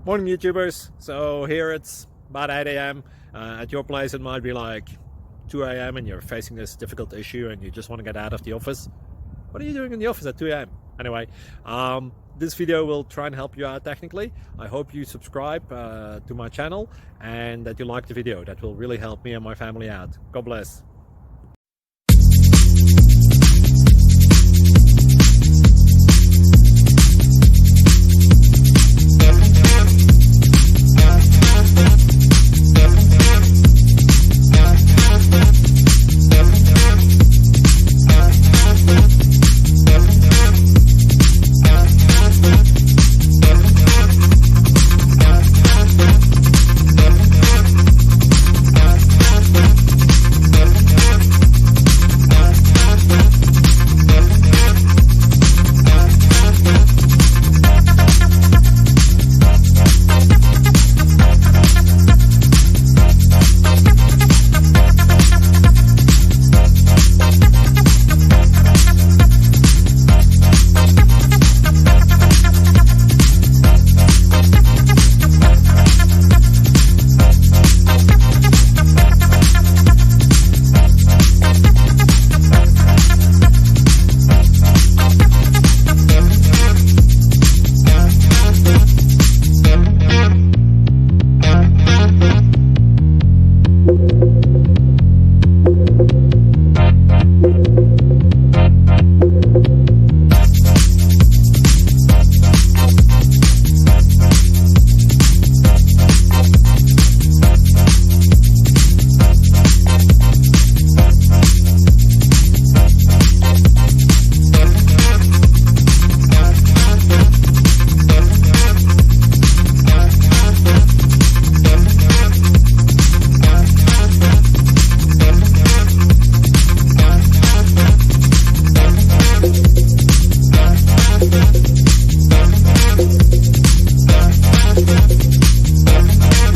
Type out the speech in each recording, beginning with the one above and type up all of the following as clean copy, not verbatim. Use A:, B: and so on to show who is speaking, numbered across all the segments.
A: Morning YouTubers. So here it's about 8 a.m. At your place it might be like 2 a.m. and you're facing this difficult issue and you just want to get out of the office. What are you doing in the office at 2 a.m.? Anyway, this video will try and help you out technically. I hope you subscribe to my channel and that you like the video. That will really help me and my family out. God bless.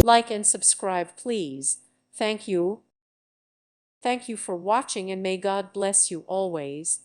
B: Like and subscribe, please. Thank you. Thank you for watching, and may God bless you always.